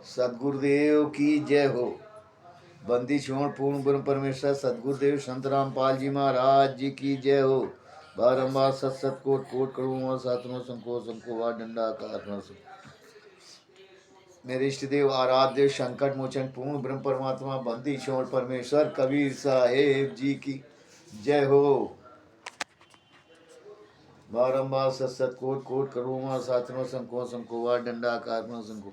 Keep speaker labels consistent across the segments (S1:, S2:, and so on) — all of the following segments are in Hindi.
S1: सदगुरुदेव की जय हो। बंदी छोड़ पूर्ण ब्रह्म परमेश्वर सदगुरुदेव संत रामपाल जी महाराज जी की जय हो। बारंबार सत सत कोट कोट करूँ सातनों संको वार डंडा आकार मेरे इष्ट देव आराध्य देव संकट मोचन पूर्ण ब्रह्म परमात्मा बंदी छोड़ परमेश्वर कबीर साहेब जी की जय हो। बारंबार सत सत कोट कोट करूँ सातनों संको वार डंडा आकार संको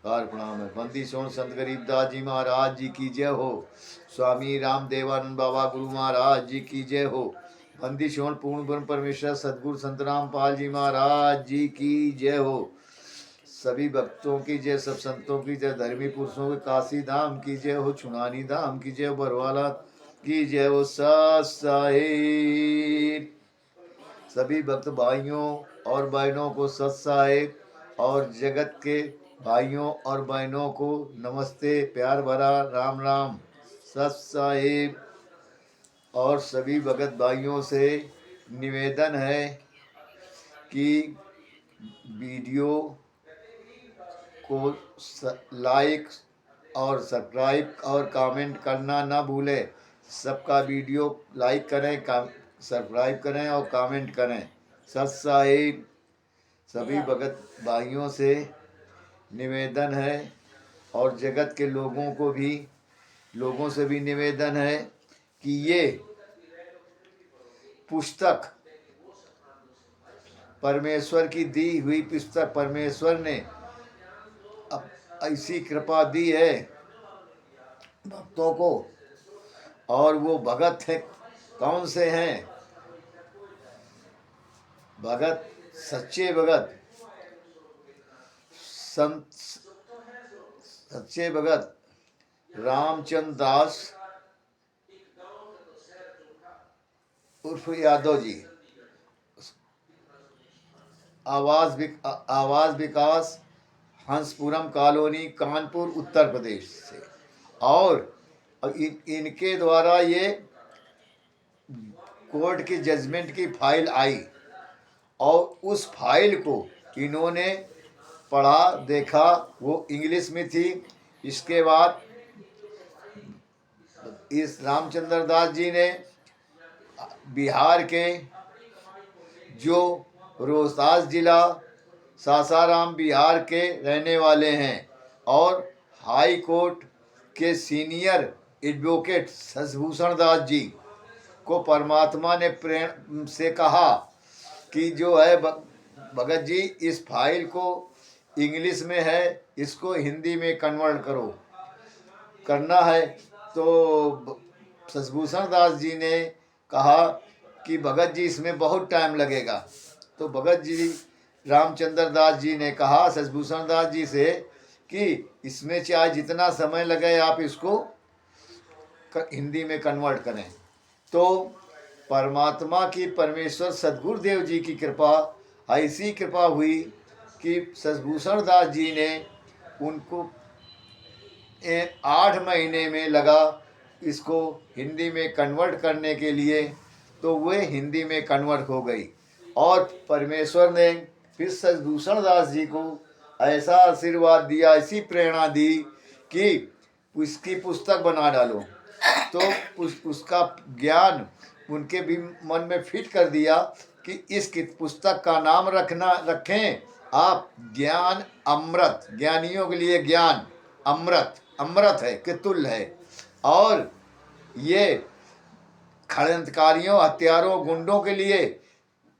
S1: प्रणाम है। बंदी सोन संत गरीबदास जी महाराज जी की जय हो। स्वामी राम देवानंद बाबा गुरु महाराज जी की जय हो। बंदी सोन पूर्ण ब्रह्म परमेश्वर सदगुरु संत रामपाल जी महाराज जी की जय हो। सभी भक्तों की जय, सब संतों की जय, धर्मी पुरुषों की काशी धाम की जय हो, छुनानी धाम की जय, बरवाला की जय हो। साहेब सभी भक्त भाइयों और बहनों को सत साहेब और जगत के भाइयों और बहनों को नमस्ते, प्यार भरा राम राम सत साहिब। और सभी भगत भाइयों से निवेदन है कि वीडियो को लाइक और सब्सक्राइब और कमेंट करना ना भूलें। सबका वीडियो लाइक करें, सब्सक्राइब करें और कमेंट करें। सत साहिब सभी भगत भाइयों से निवेदन है और जगत के लोगों से भी निवेदन है कि ये पुस्तक परमेश्वर की दी हुई पुस्तक, परमेश्वर ने ऐसी कृपा दी है भक्तों को। और वो भगत है कौन से हैं? भगत, सच्चे भगत, संत सच्चे भगत रामचंद्र दास उर्फ यादव जी, आवाज विकास हंसपुरम कॉलोनी कानपुर उत्तर प्रदेश से। और इनके द्वारा ये कोर्ट की जजमेंट की फाइल आई और उस फाइल को इन्होंने पढ़ा देखा, वो इंग्लिश में थी। इसके बाद इस रामचंद्र दास जी ने बिहार के जो रोहतास जिला सासाराम बिहार के रहने वाले हैं और हाई कोर्ट के सीनियर एडवोकेट शशिभूषण दास जी को परमात्मा ने प्रेम से कहा कि जो है भगत जी इस फाइल को इंग्लिश में है, इसको हिंदी में कन्वर्ट करना है। तो शशिभूषण दास जी ने कहा कि भगत जी इसमें बहुत टाइम लगेगा। तो भगत जी रामचंद्र दास जी ने कहा शशिभूषण दास जी से कि इसमें चाहे जितना समय लगे आप इसको हिंदी में कन्वर्ट करें। तो परमात्मा की, परमेश्वर सदगुरुदेव जी की कृपा, ऐसी कृपा हुई कि शशिभूषण दास जी ने उनको 8 महीने में लगा इसको हिंदी में कन्वर्ट करने के लिए। तो वे हिंदी में कन्वर्ट हो गई और परमेश्वर ने फिर शशिभूषण दास जी को ऐसा आशीर्वाद दिया, ऐसी प्रेरणा दी कि उसकी पुस्तक बना डालो। तो उसका ज्ञान उनके भी मन में फिट कर दिया कि इस पुस्तक का नाम रखें आप ज्ञान अमृत। ज्ञानियों के लिए ज्ञान अमृत है कि तुल्य है। और ये षड्यंत्रकारियों, हत्यारों, गुंडों के लिए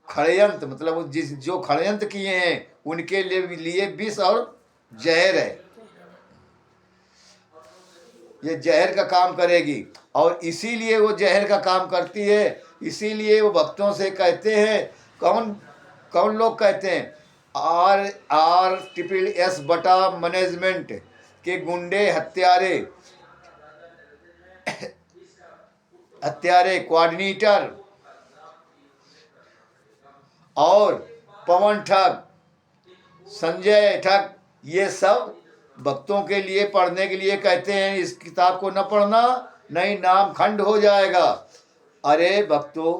S1: षड्यंत्र मतलब जो षड्यंत्र किए हैं उनके लिए विष और जहर है। ये जहर का काम करेगी और इसीलिए वो जहर का काम करती है। इसीलिए वो भक्तों से कहते हैं, कौन लोग कहते हैं, RRSS बटा मैनेजमेंट के गुंडे, हत्यारे कोऑर्डिनेटर और पवन ठग, संजय ठग, ये सब भक्तों के लिए पढ़ने के लिए कहते हैं इस किताब को न पढ़ना नहीं नाम खंड हो जाएगा। अरे भक्तों,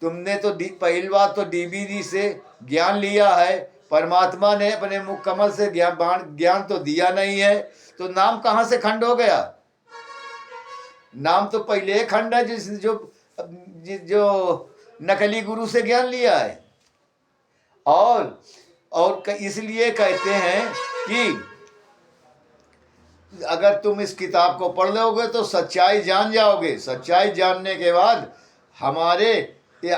S1: तुमने तो पहली बार तो DVD से ज्ञान लिया है, परमात्मा ने अपने मुख कमल से ज्ञान तो दिया नहीं है, तो नाम कहाँ से खंड हो गया? नाम तो पहले खंड है जो नकली गुरु से ज्ञान लिया है। और इसलिए कहते हैं कि अगर तुम इस किताब को पढ़ लोगे तो सच्चाई जान जाओगे, सच्चाई जानने के बाद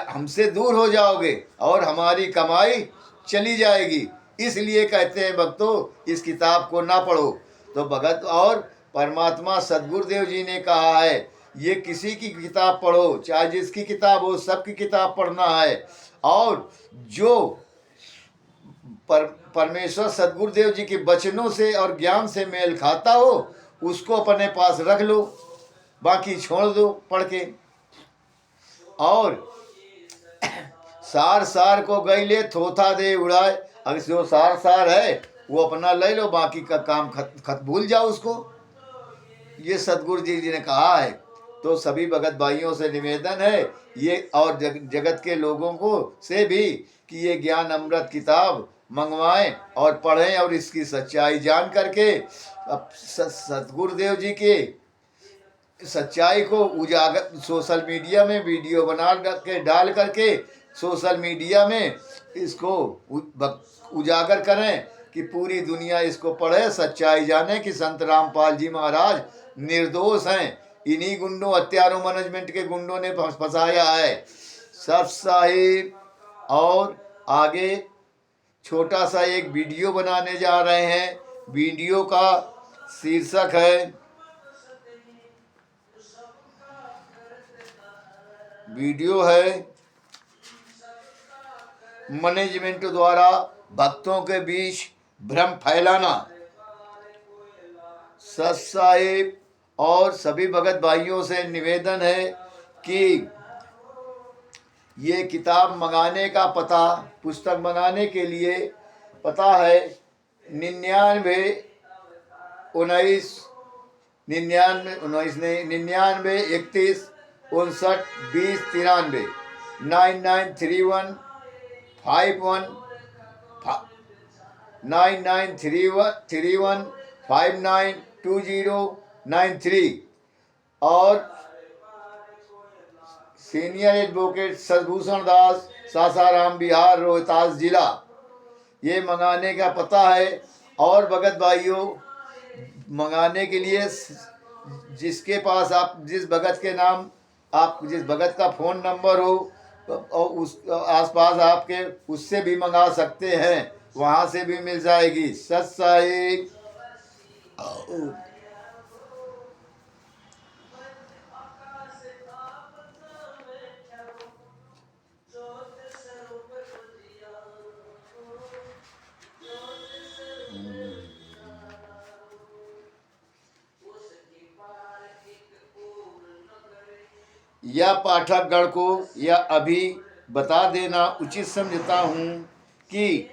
S1: हमसे दूर हो जाओगे और हमारी कमाई चली जाएगी। इसलिए कहते हैं भक्तों, इस किताब को ना पढ़ो। तो भगत और परमात्मा सदगुरुदेव जी ने कहा है, ये किसी की किताब पढ़ो, चाहे जिसकी किताब हो, सबकी किताब पढ़ना है। और जो परमेश्वर सदगुरुदेव जी के वचनों से और ज्ञान से मेल खाता हो, उसको अपने पास रख लो, बाकी छोड़ दो पढ़ के। और सार को गई ले थोथा दे उड़ाए, अगर जो सार है वो अपना ले लो, बाकी का काम खत भूल जाओ उसको। ये सदगुरु जी ने कहा है। तो सभी भगत भाइयों से निवेदन है ये, और जगत के लोगों को से भी, कि ये ज्ञान अमृत किताब मंगवाएं और पढ़ें और इसकी सच्चाई जान करके सतगुरुदेव जी के सच्चाई को उजागर, सोशल मीडिया में वीडियो बना के डाल करके सोशल मीडिया में इसको उजागर करें कि पूरी दुनिया इसको पढ़े, सच्चाई जाने कि संत रामपाल जी महाराज निर्दोष हैं, इन्हीं गुंडों, हत्यारों, मैनेजमेंट के गुंडों ने फंसाया है। सब साहिब और आगे छोटा सा एक वीडियो बनाने जा रहे हैं। वीडियो का शीर्षक है, वीडियो है मैनेजमेंट द्वारा भक्तों के बीच भ्रम फैलाना। सत साहिब और सभी भगत भाइयों से निवेदन है कि ये किताब मंगाने का पता, पुस्तक मंगाने के लिए पता है 99 31 20 93 9931 51 9931 592093 और सीनियर एडवोकेट सदभूषण दास, सासाराम बिहार, रोहतास जिला। ये मंगाने का पता है। और भगत भाइयों, मंगाने के लिए जिसके पास आप, जिस भगत के नाम, आप जिस भगत का फ़ोन नंबर हो और उस आसपास आपके, उससे भी मंगा सकते हैं, वहाँ से भी मिल जाएगी। सत साहिब। या पाठकगण को यह अभी बता देना उचित समझता हूँ कि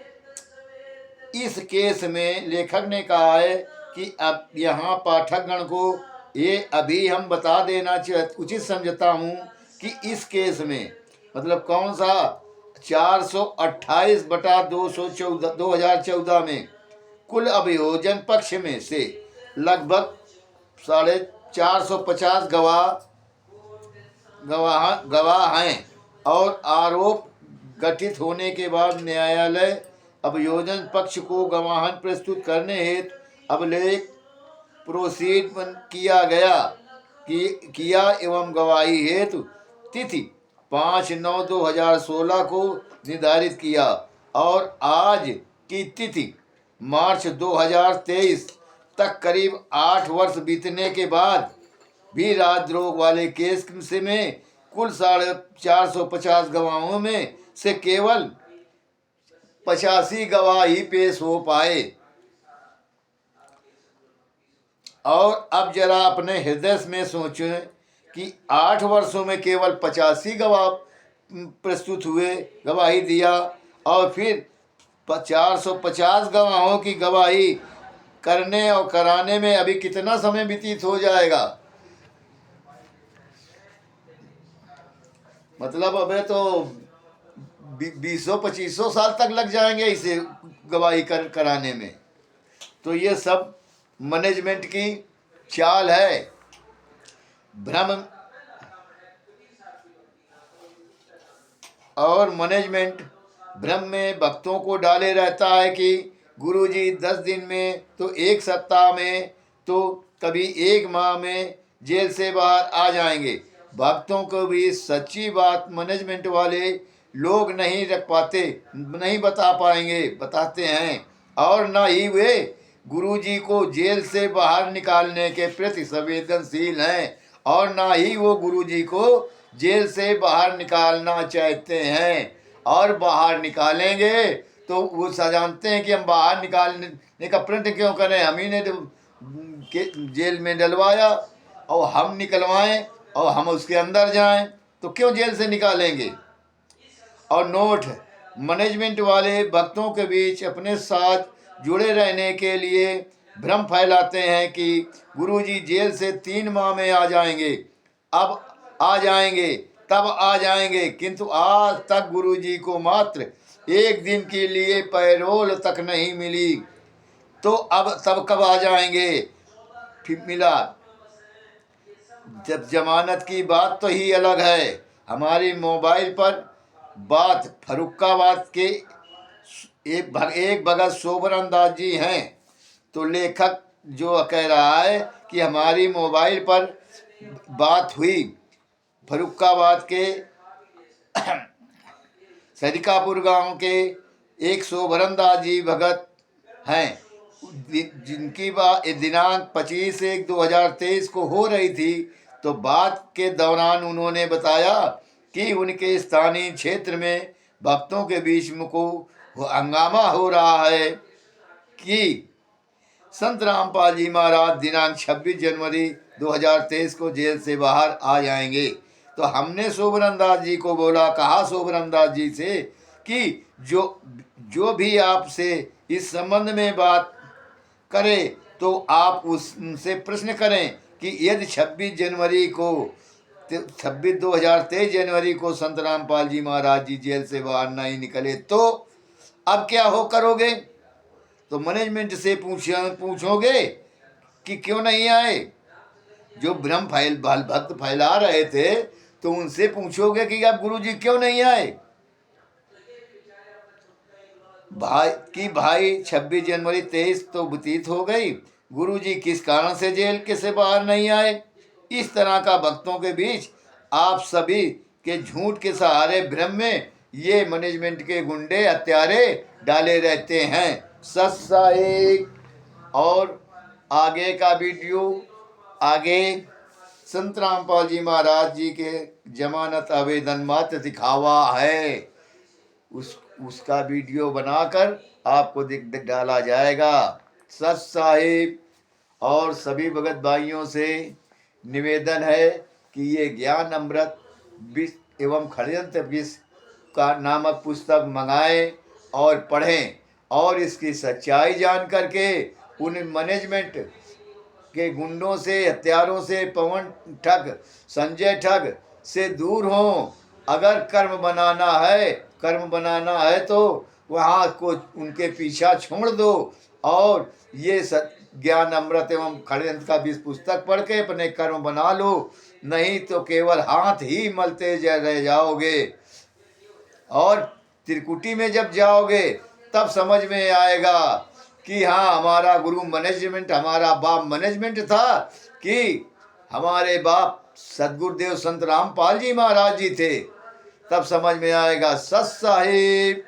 S1: इस केस में लेखक ने कहा है कि अब यहाँ पाठकगण को ये अभी हम बता देना उचित समझता हूँ कि इस केस में, मतलब कौन सा, 428/214 2014 में कुल अभियोजन पक्ष में से लगभग 450 गवाह हैं और आरोप गठित होने के बाद न्यायालय अभियोजन पक्ष को गवाहन प्रस्तुत करने हेतु अभिलेख प्रोसीड किया एवं गवाही हेतु तिथि 5/9/2016 को निर्धारित किया और आज की तिथि मार्च 2023 तक करीब 8 वर्ष बीतने के बाद भी राजद्रोह वाले केस में कुल 450 गवाहों में से केवल 85 गवाह ही पेश हो पाए। और अब जरा अपने हृदय में सोचें कि 8 वर्षों में केवल 85 गवाह प्रस्तुत हुए, गवाही दिया, और फिर 450 गवाहों की गवाही करने और कराने में अभी कितना समय व्यतीत हो जाएगा। मतलब अबे तो बीसों 2500 साल तक लग जाएंगे इसे गवाही कराने में। तो ये सब मैनेजमेंट की चाल है। भ्रम और मैनेजमेंट भ्रम में भक्तों को डाले रहता है कि गुरुजी 10 दिन में तो 1 सप्ताह में तो कभी 1 माह में जेल से बाहर आ जाएंगे। भक्तों को भी सच्ची बात मैनेजमेंट वाले लोग नहीं रख पाते, नहीं बताते हैं, और ना ही वे गुरुजी को जेल से बाहर निकालने के प्रति संवेदनशील हैं, और ना ही वो गुरुजी को जेल से बाहर निकालना चाहते हैं। और बाहर निकालेंगे तो वो जानते हैं कि हम बाहर निकालने का प्रयत्न क्यों करें, हम ही ने जेल में डलवाया और हम निकलवाएं और हम उसके अंदर जाएं, तो क्यों जेल से निकालेंगे। और नोट, मैनेजमेंट वाले भक्तों के बीच अपने साथ जुड़े रहने के लिए भ्रम फैलाते हैं कि गुरुजी जेल से 3 माह में आ जाएंगे, अब आ जाएंगे, तब आ जाएंगे, किंतु आज तक गुरुजी को मात्र 1 दिन के लिए पैरोल तक नहीं मिली, तो अब तब कब आ जाएंगे। फिर मिला। जब जमानत की बात तो ही अलग है। हमारी मोबाइल पर बात फर्रुखाबाद के एक भगत सोबरन दास जी हैं। तो लेखक जो कह रहा है कि हमारी मोबाइल पर बात हुई, फर्रुखाबाद के सरिकापुर गांव के एक सोबरन दास जी भगत हैं, जिनकी बात दिनांक 25/1/2023 को हो रही थी। तो बात के दौरान उन्होंने बताया कि उनके स्थानीय क्षेत्र में भक्तों के बीच में को हंगामा हो रहा है कि संत रामपाल जी महाराज दिनांक 26 जनवरी 2023 को जेल से बाहर आ जाएंगे। तो हमने सोबरन दास जी को बोला, कहा सोबरन दास जी से कि जो भी आपसे इस संबंध में बात करे तो आप उनसे प्रश्न करें कि यदि 26 जनवरी को 2023 जनवरी को संत रामपाल जी महाराज जी जेल से बाहर नहीं निकले तो अब क्या हो करोगे। तो मैनेजमेंट से पूछोगे कि क्यों नहीं आए। जो भ्रम भक्त फैला रहे थे तो उनसे पूछोगे कि आप गुरुजी क्यों नहीं आए। भाई 26 जनवरी 23 तो व्यतीत हो गई, गुरुजी किस कारण से जेल के से बाहर नहीं आए। इस तरह का भक्तों के बीच आप सभी के झूठ के सहारे भ्रम में ये मैनेजमेंट के गुंडे हत्यारे डाले रहते हैं। सत्साहिक और आगे का वीडियो आगे संत रामपाल जी महाराज जी के जमानत आवेदन मात्र दिखावा है, उसका वीडियो बनाकर आपको डाला जाएगा। सत साहिब और सभी भगत भाइयों से निवेदन है कि ये ज्ञान अमृत विश्व एवं षड्यंत्र विश्व का नामक पुस्तक मंगाएं और पढ़ें और इसकी सच्चाई जान करके उन मैनेजमेंट के गुंडों से, हत्यारों से, पवन ठग, संजय ठग से दूर हों। अगर कर्म बनाना है तो वहाँ को उनके पीछा छोड़ दो और ये ज्ञान अमृत एवं षड्यंत्र का विश्व पुस्तक पढ़ के अपने कर्म बना लो, नहीं तो केवल हाथ ही मलते रह जाओगे। और त्रिकुटी में जब जाओगे तब समझ में आएगा कि हाँ, हमारा गुरु मैनेजमेंट, हमारा बाप मैनेजमेंट था कि हमारे बाप सदगुरुदेव संत रामपाल जी महाराज जी थे। तब समझ में आएगा। सत साहिब।